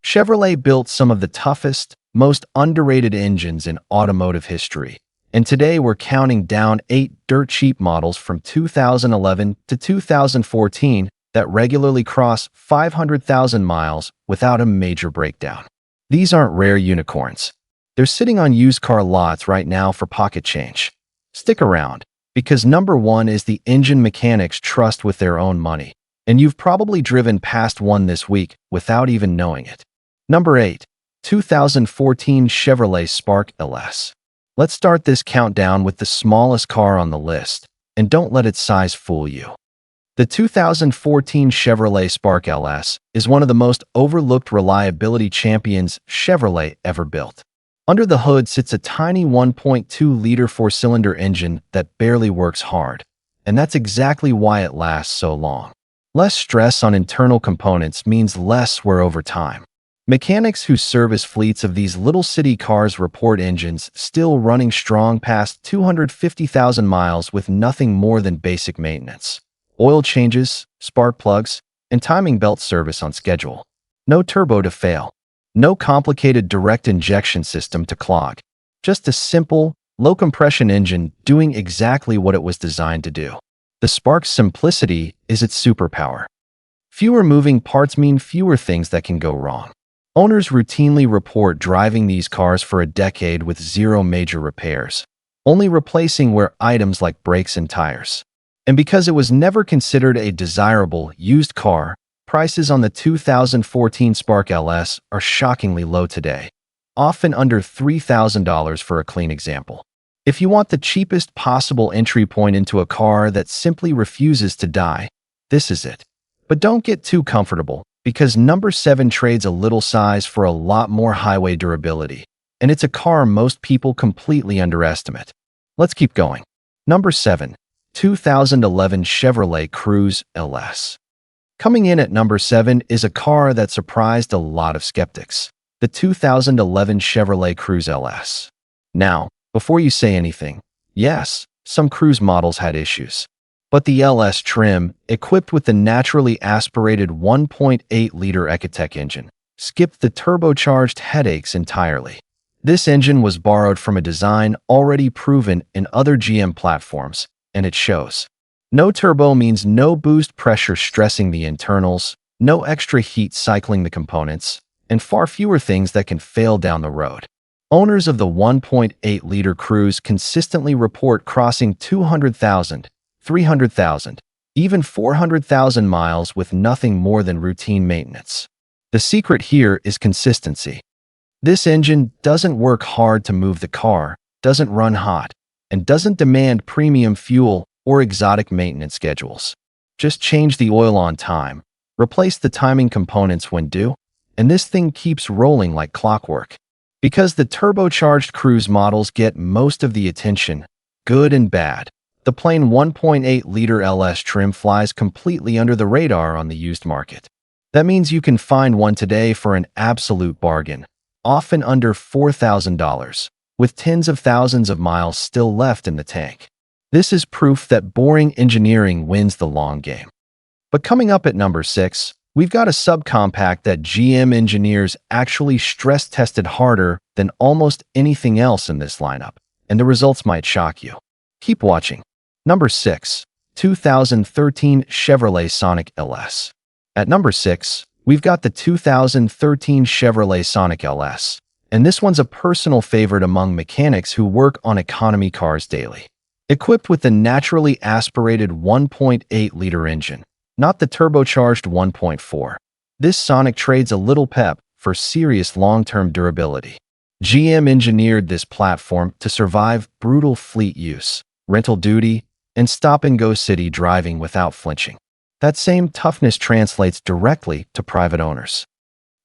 Chevrolet built some of the toughest, most underrated engines in automotive history. And today we're counting down 8 dirt cheap models from 2011 to 2014 that regularly cross 500,000 miles without a major breakdown. These aren't rare unicorns. They're sitting on used car lots right now for pocket change. Stick around, because number 1 is the engine mechanics trust with their own money. And you've probably driven past one this week without even knowing it. Number 8. 2014 Chevrolet Spark LS. Let's start this countdown with the smallest car on the list, and don't let its size fool you. The 2014 Chevrolet Spark LS is one of the most overlooked reliability champions Chevrolet ever built. Under the hood sits a tiny 1.2-liter four-cylinder engine that barely works hard, and that's exactly why it lasts so long. Less stress on internal components means less wear over time. Mechanics who service fleets of these little city cars report engines still running strong past 250,000 miles with nothing more than basic maintenance. Oil changes, spark plugs, and timing belt service on schedule. No turbo to fail. No complicated direct injection system to clog. Just a simple, low-compression engine doing exactly what it was designed to do. The Spark's simplicity is its superpower. Fewer moving parts mean fewer things that can go wrong. Owners routinely report driving these cars for a decade with zero major repairs, only replacing wear items like brakes and tires. And because it was never considered a desirable used car, prices on the 2014 Spark LS are shockingly low today, often under $3,000 for a clean example. If you want the cheapest possible entry point into a car that simply refuses to die, this is it. But don't get too comfortable, because number 7 trades a little size for a lot more highway durability, and it's a car most people completely underestimate. Let's keep going. Number 7. 2011 Chevrolet Cruze LS. Coming in at number 7 is a car that surprised a lot of skeptics. The 2011 Chevrolet Cruze LS. Now, before you say anything, yes, some Cruze models had issues. But the LS trim, equipped with the naturally aspirated 1.8-liter Ecotec engine, skipped the turbocharged headaches entirely. This engine was borrowed from a design already proven in other GM platforms, and it shows. No turbo means no boost pressure stressing the internals, no extra heat cycling the components, and far fewer things that can fail down the road. Owners of the 1.8-liter Cruze consistently report crossing 200,000, 300,000, even 400,000 miles with nothing more than routine maintenance. The secret here is consistency. This engine doesn't work hard to move the car, doesn't run hot, and doesn't demand premium fuel or exotic maintenance schedules. Just change the oil on time, replace the timing components when due, and this thing keeps rolling like clockwork. Because the turbocharged Cruze models get most of the attention, good and bad, the plain 1.8-liter LS trim flies completely under the radar on the used market. That means you can find one today for an absolute bargain, often under $4,000, with tens of thousands of miles still left in the tank. This is proof that boring engineering wins the long game. But coming up at number 6, we've got a subcompact that GM engineers actually stress-tested harder than almost anything else in this lineup, and the results might shock you. Keep watching. Number 6. 2013 Chevrolet Sonic LS. At number 6, we've got the 2013 Chevrolet Sonic LS, and this one's a personal favorite among mechanics who work on economy cars daily. Equipped with the naturally aspirated 1.8-liter engine, not the turbocharged 1.4, this Sonic trades a little pep for serious long-term durability. GM engineered this platform to survive brutal fleet use, rental duty, and stop-and-go city driving without flinching. That same toughness translates directly to private owners.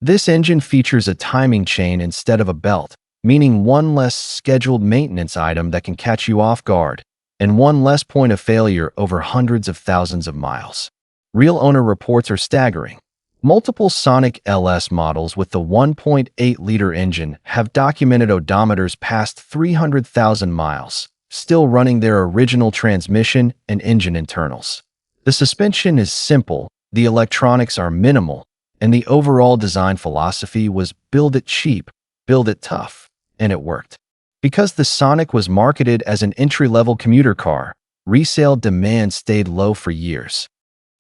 This engine features a timing chain instead of a belt, meaning one less scheduled maintenance item that can catch you off guard, and one less point of failure over hundreds of thousands of miles. Real owner reports are staggering. Multiple Sonic LS models with the 1.8-liter engine have documented odometers past 300,000 miles, still running their original transmission and engine internals. The suspension is simple, the electronics are minimal, and the overall design philosophy was build it cheap, build it tough, and it worked. Because the Sonic was marketed as an entry-level commuter car, resale demand stayed low for years.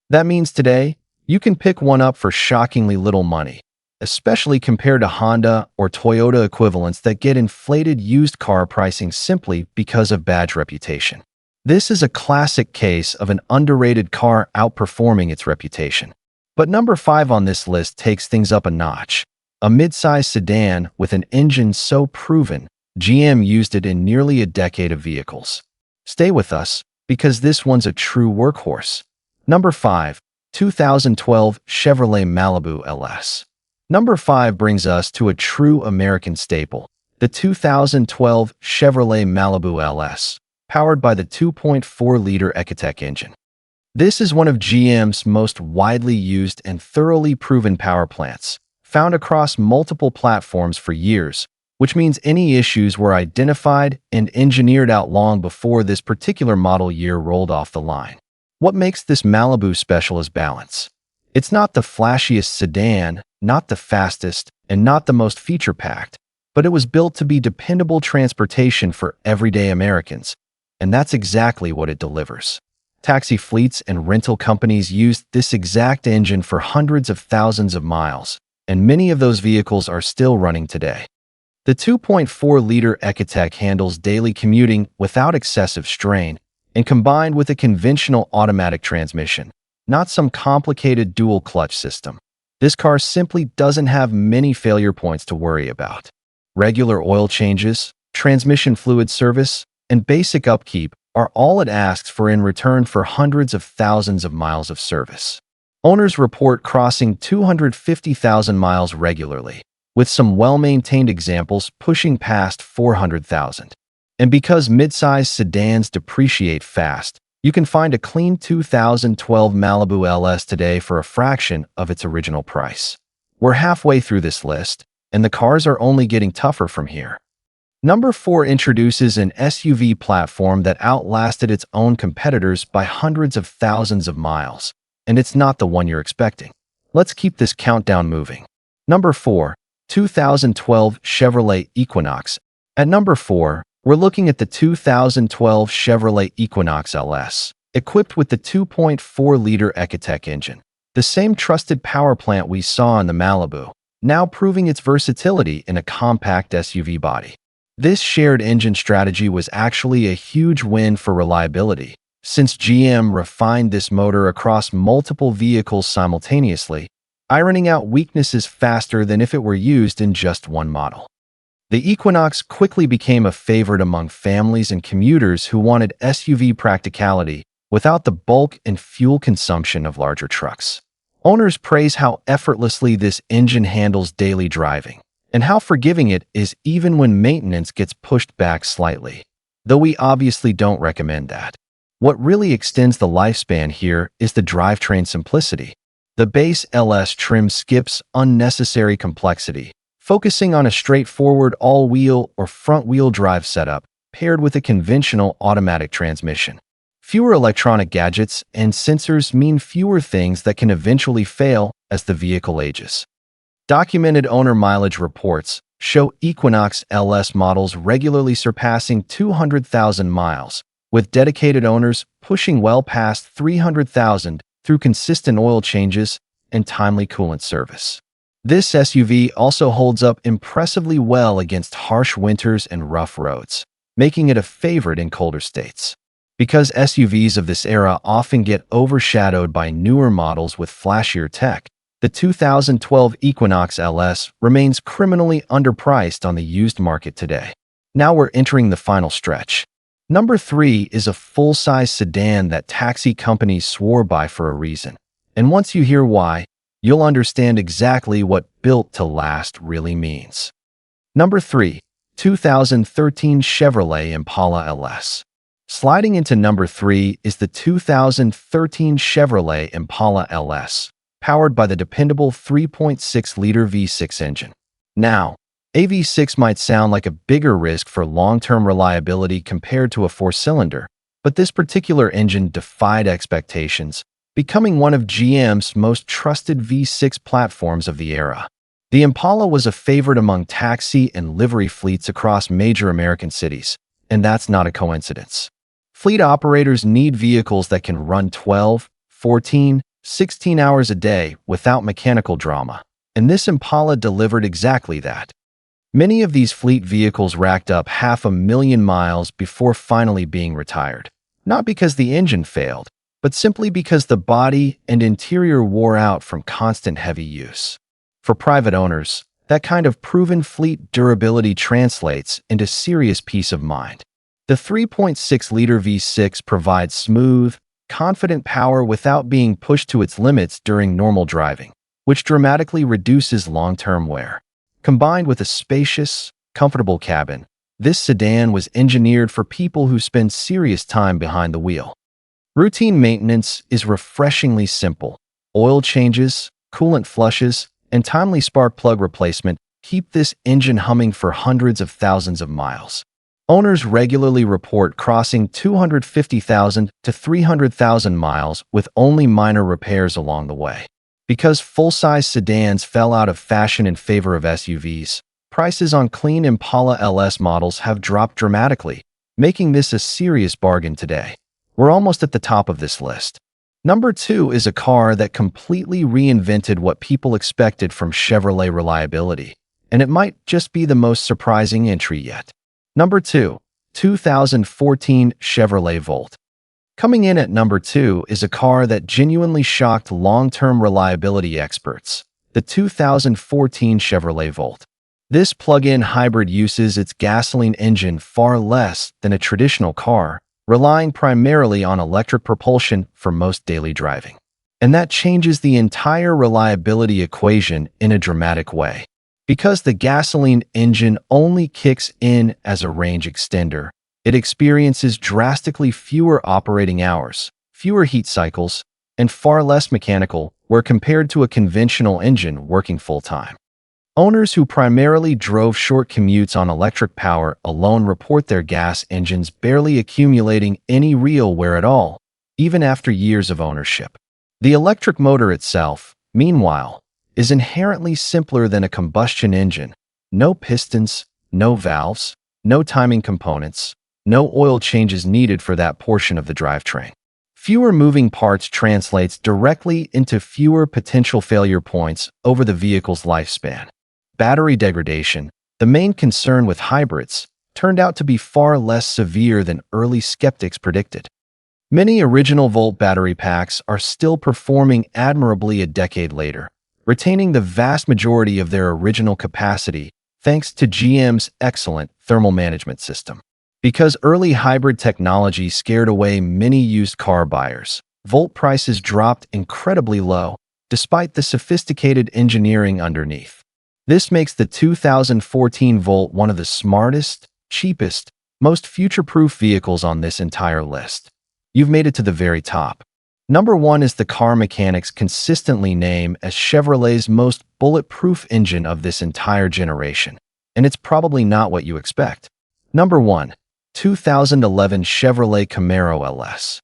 That means today, you can pick one up for shockingly little money, especially compared to Honda or Toyota equivalents that get inflated used car pricing simply because of badge reputation. This is a classic case of an underrated car outperforming its reputation. But number 5 on this list takes things up a notch. A mid-size sedan with an engine so proven, GM used it in nearly a decade of vehicles. Stay with us, because this one's a true workhorse. Number 5. 2012 Chevrolet Malibu LS. Number 5 brings us to a true American staple, the 2012 Chevrolet Malibu LS, powered by the 2.4-liter Ecotec engine. This is one of GM's most widely used and thoroughly proven power plants, found across multiple platforms for years, which means any issues were identified and engineered out long before this particular model year rolled off the line. What makes this Malibu special is balance. It's not the flashiest sedan, not the fastest, and not the most feature-packed, but it was built to be dependable transportation for everyday Americans, and that's exactly what it delivers. Taxi fleets and rental companies used this exact engine for hundreds of thousands of miles, and many of those vehicles are still running today. The 2.4-liter Ecotec handles daily commuting without excessive strain, and combined with a conventional automatic transmission, not some complicated dual-clutch system. This car simply doesn't have many failure points to worry about. Regular oil changes, transmission fluid service, and basic upkeep are all it asks for in return for hundreds of thousands of miles of service. Owners report crossing 250,000 miles regularly, with some well-maintained examples pushing past 400,000. And because mid-size sedans depreciate fast, you can find a clean 2012 Malibu LS today for a fraction of its original price. We're halfway through this list, and the cars are only getting tougher from here. Number 4 introduces an SUV platform that outlasted its own competitors by hundreds of thousands of miles, and it's not the one you're expecting. Let's keep this countdown moving. Number 4. 2012 Chevrolet Equinox. At number 4, we're looking at the 2012 Chevrolet Equinox LS, equipped with the 2.4-liter Ecotec engine, the same trusted power plant we saw in the Malibu, now proving its versatility in a compact SUV body. This shared engine strategy was actually a huge win for reliability, since GM refined this motor across multiple vehicles simultaneously, ironing out weaknesses faster than if it were used in just one model. The Equinox quickly became a favorite among families and commuters who wanted SUV practicality without the bulk and fuel consumption of larger trucks. Owners praise how effortlessly this engine handles daily driving, and how forgiving it is even when maintenance gets pushed back slightly, though we obviously don't recommend that. What really extends the lifespan here is the drivetrain simplicity. The base LS trim skips unnecessary complexity, focusing on a straightforward all-wheel or front-wheel drive setup paired with a conventional automatic transmission. Fewer electronic gadgets and sensors mean fewer things that can eventually fail as the vehicle ages. Documented owner mileage reports show Equinox LS models regularly surpassing 200,000 miles, with dedicated owners pushing well past 300,000 through consistent oil changes and timely coolant service. This SUV also holds up impressively well against harsh winters and rough roads, making it a favorite in colder states. Because SUVs of this era often get overshadowed by newer models with flashier tech, the 2012 Equinox LS remains criminally underpriced on the used market today. Now we're entering the final stretch. Number 3 is a full-size sedan that taxi companies swore by for a reason. And once you hear why, you'll understand exactly what built to last really means. Number 3. 2013 Chevrolet Impala LS. Sliding into number 3 is the 2013 Chevrolet Impala LS, powered by the dependable 3.6-liter V6 engine. Now, a V6 might sound like a bigger risk for long-term reliability compared to a 4-cylinder, but this particular engine defied expectations becoming one of GM's most trusted V6 platforms of the era. The Impala was a favorite among taxi and livery fleets across major American cities, and that's not a coincidence. Fleet operators need vehicles that can run 12, 14, 16 hours a day without mechanical drama, and this Impala delivered exactly that. Many of these fleet vehicles racked up 500,000 miles before finally being retired, not because the engine failed, but simply because the body and interior wore out from constant heavy use. For private owners, that kind of proven fleet durability translates into serious peace of mind. The 3.6-liter V6 provides smooth, confident power without being pushed to its limits during normal driving, which dramatically reduces long-term wear. Combined with a spacious, comfortable cabin, this sedan was engineered for people who spend serious time behind the wheel. Routine maintenance is refreshingly simple. Oil changes, coolant flushes, and timely spark plug replacement keep this engine humming for hundreds of thousands of miles. Owners regularly report crossing 250,000 to 300,000 miles with only minor repairs along the way. Because full-size sedans fell out of fashion in favor of SUVs, prices on clean Impala LS models have dropped dramatically, making this a serious bargain today. We're almost at the top of this list. Number 2 is a car that completely reinvented what people expected from Chevrolet reliability, and it might just be the most surprising entry yet. Number 2, 2014 Chevrolet Volt. Coming in at number 2 is a car that genuinely shocked long-term reliability experts, the 2014 Chevrolet Volt. This plug-in hybrid uses its gasoline engine far less than a traditional car, relying primarily on electric propulsion for most daily driving. And that changes the entire reliability equation in a dramatic way. Because the gasoline engine only kicks in as a range extender, it experiences drastically fewer operating hours, fewer heat cycles, and far less mechanical wear compared to a conventional engine working full-time. Owners who primarily drove short commutes on electric power alone report their gas engines barely accumulating any real wear at all, even after years of ownership. The electric motor itself, meanwhile, is inherently simpler than a combustion engine. No pistons, no valves, no timing components, no oil changes needed for that portion of the drivetrain. Fewer moving parts translates directly into fewer potential failure points over the vehicle's lifespan. Battery degradation, the main concern with hybrids, turned out to be far less severe than early skeptics predicted. Many original Volt battery packs are still performing admirably a decade later, retaining the vast majority of their original capacity thanks to GM's excellent thermal management system. Because early hybrid technology scared away many used car buyers, Volt prices dropped incredibly low, despite the sophisticated engineering underneath. This makes the 2014 Volt one of the smartest, cheapest, most future-proof vehicles on this entire list. You've made it to the very top. Number 1 is the car mechanics consistently name as Chevrolet's most bulletproof engine of this entire generation, and it's probably not what you expect. Number 1, 2011 Chevrolet Camaro LS.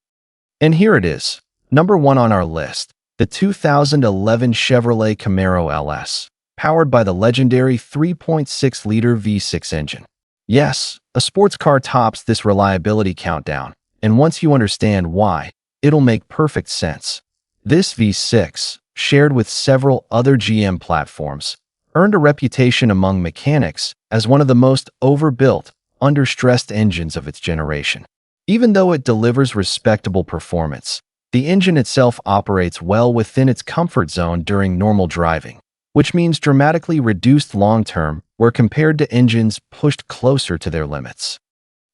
And here it is, number 1 on our list, the 2011 Chevrolet Camaro LS, powered by the legendary 3.6-liter V6 engine. Yes, a sports car tops this reliability countdown, and once you understand why, it'll make perfect sense. This V6, shared with several other GM platforms, earned a reputation among mechanics as one of the most overbuilt, understressed engines of its generation. Even though it delivers respectable performance, the engine itself operates well within its comfort zone during normal driving, which means dramatically reduced long-term where compared to engines pushed closer to their limits.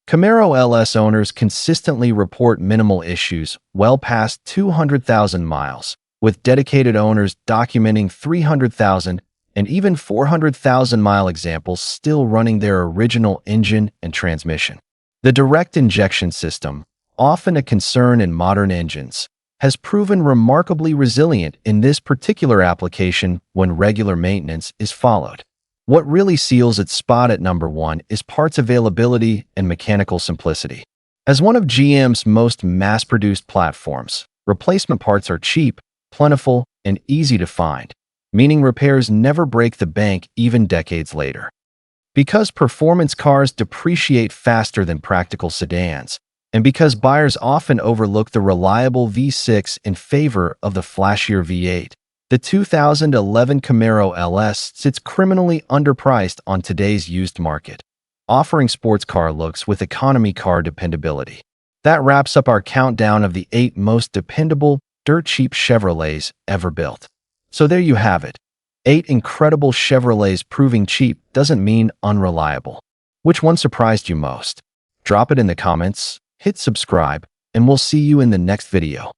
Camaro LS owners consistently report minimal issues well past 200,000 miles, with dedicated owners documenting 300,000 and even 400,000-mile examples still running their original engine and transmission. The direct injection system, often a concern in modern engines, has proven remarkably resilient in this particular application when regular maintenance is followed. What really seals its spot at number 1 is parts availability and mechanical simplicity. As one of GM's most mass-produced platforms, Replacement parts are cheap, plentiful, and easy to find, meaning repairs never break the bank even decades later. Because performance cars depreciate faster than practical sedans, and because buyers often overlook the reliable V6 in favor of the flashier V8, the 2011 Camaro LS sits criminally underpriced on today's used market, offering sports car looks with economy car dependability. That wraps up our countdown of the 8 most dependable, dirt-cheap Chevrolets ever built. So there you have it. 8 incredible Chevrolets proving cheap doesn't mean unreliable. Which one surprised you most? Drop it in the comments, hit subscribe, and we'll see you in the next video.